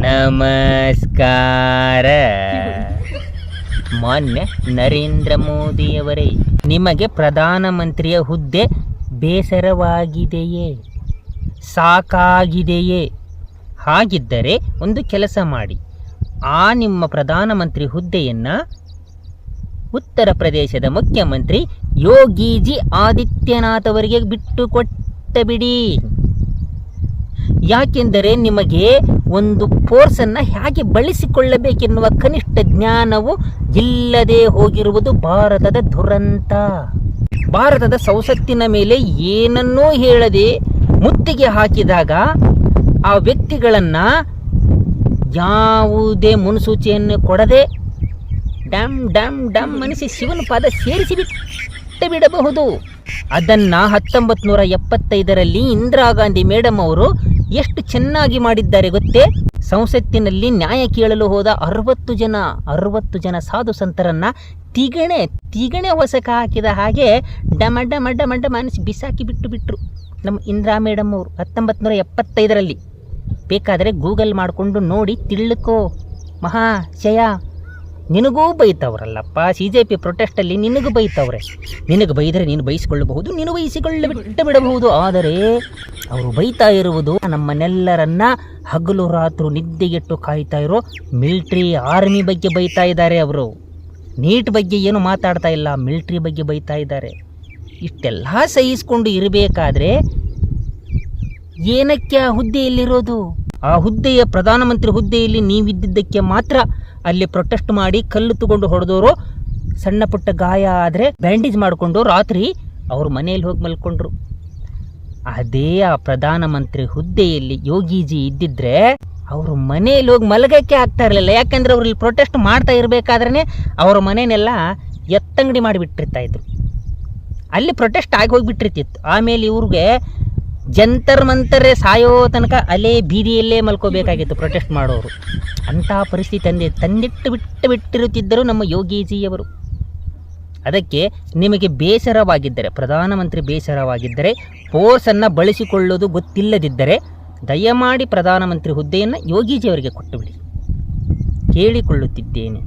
ನಮಸ್ಕಾರ. ಮಾನ್ಯ ನರೇಂದ್ರ ಮೋದಿಯವರೇ, ನಿಮಗೆ ಪ್ರಧಾನಮಂತ್ರಿಯ ಹುದ್ದೆ ಬೇಸರವಾಗಿದೆಯೇ, ಸಾಕಾಗಿದೆಯೇ? ಹಾಗಿದ್ದರೆ ಒಂದು ಕೆಲಸ ಮಾಡಿ, ಆ ನಿಮ್ಮ ಪ್ರಧಾನಮಂತ್ರಿ ಹುದ್ದೆಯನ್ನು ಉತ್ತರ ಪ್ರದೇಶದ ಮುಖ್ಯಮಂತ್ರಿ ಯೋಗಿಜಿ ಆದಿತ್ಯನಾಥ್ ಅವರಿಗೆ ಬಿಟ್ಟು ಕೊಟ್ಟಬಿಡಿ. ಯಾಕೆಂದರೆ ನಿಮಗೆ ಒಂದು ಫೋರ್ಸನ್ನು ಹೇಗೆ ಬಳಸಿಕೊಳ್ಳಬೇಕೆನ್ನುವ ಕನಿಷ್ಠ ಜ್ಞಾನವು ಇಲ್ಲದೆ ಹೋಗಿರುವುದು ಭಾರತದ ದುರಂತ. ಭಾರತದ ಸಂಸತ್ತಿನ ಮೇಲೆ ಏನನ್ನೂ ಹೇಳದೆ ಮುತ್ತಿಗೆ ಹಾಕಿದಾಗ ಆ ವ್ಯಕ್ತಿಗಳನ್ನು ಯಾವುದೇ ಮುನ್ಸೂಚನೆಯನ್ನು ಕೊಡದೆ ಡ್ಯಾಮ್ ಡ್ಯಾಮ್ ಡ್ಯಾಮ್ ಮನಸ್ಸಿ ಶಿವನ ಪಾದ ಸೇರಿಸಿ ಬಿಡಬಹುದು. ಅದನ್ನು 1975ರಲ್ಲಿ ಇಂದಿರಾ ಗಾಂಧಿ ಮೇಡಮ್ ಅವರು ಎಷ್ಟು ಚೆನ್ನಾಗಿ ಮಾಡಿದ್ದಾರೆ ಗೊತ್ತೇ? ಸಂಸತ್ತಿನಲ್ಲಿ ನ್ಯಾಯ ಕೇಳಲು ಹೋದ 60 ಜನ ಸಾಧು ಸಂತರನ್ನು ತಿಗಣೆ ಹೊಸಕ ಹಾಕಿದ ಹಾಗೆ ಡಮಡ್ಡ ಮನಸ್ಸು ಬಿಸಾಕಿ ಬಿಟ್ಟರು ನಮ್ಮ ಇಂದಿರಾ ಮೇಡಮ್ ಅವರು 1975ರಲ್ಲಿ. ಬೇಕಾದರೆ ಗೂಗಲ್ ಮಾಡಿಕೊಂಡು ನೋಡಿ ತಿಳ್ಕೋ ಮಹಾಶಯ. ನಿನಗೂ ಬೈತವ್ರಲ್ಲಪ್ಪ, CJP ಪ್ರೊಟೆಸ್ಟಲ್ಲಿ ನಿನಗೂ ಬೈತವ್ರೆ. ನಿನಗೆ ಬೈದರೆ ನೀನು ಬೈಸಿಕೊಳ್ಳಬಹುದು, ನೀನು ಬಿಡಬಹುದು. ಆದರೆ ಅವರು ಬೈತಾ ಇರುವುದು ನಮ್ಮನ್ನೆಲ್ಲರನ್ನ ಹಗಲು ರಾತ್ರಿ ನಿದ್ದೆಗೆಟ್ಟು ಕಾಯ್ತಾ ಇರೋ ಮಿಲಿಟ್ರಿ ಆರ್ಮಿ ಬಗ್ಗೆ ಬೈತಾ ಇದ್ದಾರೆ. ಅವರು ನೀಟ್ ಬಗ್ಗೆ ಏನು ಮಾತಾಡ್ತಾ ಇಲ್ಲ, ಮಿಲಿಟ್ರಿ ಬಗ್ಗೆ ಬೈತಾ ಇದ್ದಾರೆ. ಇಷ್ಟೆಲ್ಲ ಸಹಿಸ್ಕೊಂಡು ಇರಬೇಕಾದ್ರೆ ಏನಕ್ಕೆ ಆ ಹುದ್ದೆಯಲ್ಲಿರೋದು? ಆ ಹುದ್ದೆಯ ಪ್ರಧಾನಮಂತ್ರಿ ಹುದ್ದೆಯಲ್ಲಿ ನೀವಿದ್ದದ್ದಕ್ಕೆ ಮಾತ್ರ ಅಲ್ಲಿ ಪ್ರೊಟೆಸ್ಟ್ ಮಾಡಿ ಕಲ್ಲು ತಗೊಂಡು ಹೊಡೆದವರು ಸಣ್ಣ ಪುಟ್ಟ ಗಾಯ ಆದರೆ ಬ್ಯಾಂಡೇಜ್ ಮಾಡಿಕೊಂಡು ರಾತ್ರಿ ಅವ್ರ ಮನೆಯಲ್ಲಿ ಹೋಗಿ ಮಲ್ಕೊಂಡ್ರು. ಅದೇ ಆ ಪ್ರಧಾನಮಂತ್ರಿ ಹುದ್ದೆಯಲ್ಲಿ ಯೋಗಿಜಿ ಇದ್ದಿದ್ರೆ ಅವರು ಮನೆಯಲ್ಲಿ ಹೋಗಿ ಮಲಗಕ್ಕೆ ಆಗ್ತಾ ಇರಲಿಲ್ಲ. ಯಾಕಂದರೆ ಅವ್ರಲ್ಲಿ ಪ್ರೊಟೆಸ್ಟ್ ಮಾಡ್ತಾ ಇರಬೇಕಾದ್ರೆ ಅವ್ರ ಮನೆಯನ್ನೆಲ್ಲ ಎತ್ತಂಗಡಿ ಮಾಡಿಬಿಟ್ಟಿರ್ತಾ ಇದ್ರು. ಅಲ್ಲಿ ಪ್ರೊಟೆಸ್ಟ್ ಆಗಿ ಹೋಗಿಬಿಟ್ಟಿರ್ತಿತ್ತು. ಆಮೇಲೆ ಇವ್ರಿಗೆ ಜಂತರ್ ಮಂತರೇ ಸಾಯೋ ತನಕ ಅಲ್ಲೇ ಬೀದಿಯಲ್ಲೇ ಮಲ್ಕೋಬೇಕಾಗಿತ್ತು ಪ್ರೊಟೆಸ್ಟ್ ಮಾಡೋರು. ಅಂತಹ ಪರಿಸ್ಥಿತಿ ಬಿಟ್ಟಿರುತ್ತಿದ್ದರು ನಮ್ಮ ಯೋಗಿಜಿಯವರು. ಅದಕ್ಕೆ ನಿಮಗೆ ಬೇಸರವಾಗಿದ್ದರೆ, ಪ್ರಧಾನಮಂತ್ರಿ ಬೇಸರವಾಗಿದ್ದರೆ, ಫೋರ್ಸನ್ನು ಬಳಸಿಕೊಳ್ಳೋದು ಗೊತ್ತಿಲ್ಲದಿದ್ದರೆ ದಯಮಾಡಿ ಪ್ರಧಾನಮಂತ್ರಿ ಹುದ್ದೆಯನ್ನು ಯೋಗಿಜಿಯವರಿಗೆ ಕೊಟ್ಟುಬಿಡಿ, ಕೇಳಿಕೊಳ್ಳುತ್ತಿದ್ದೇನೆ.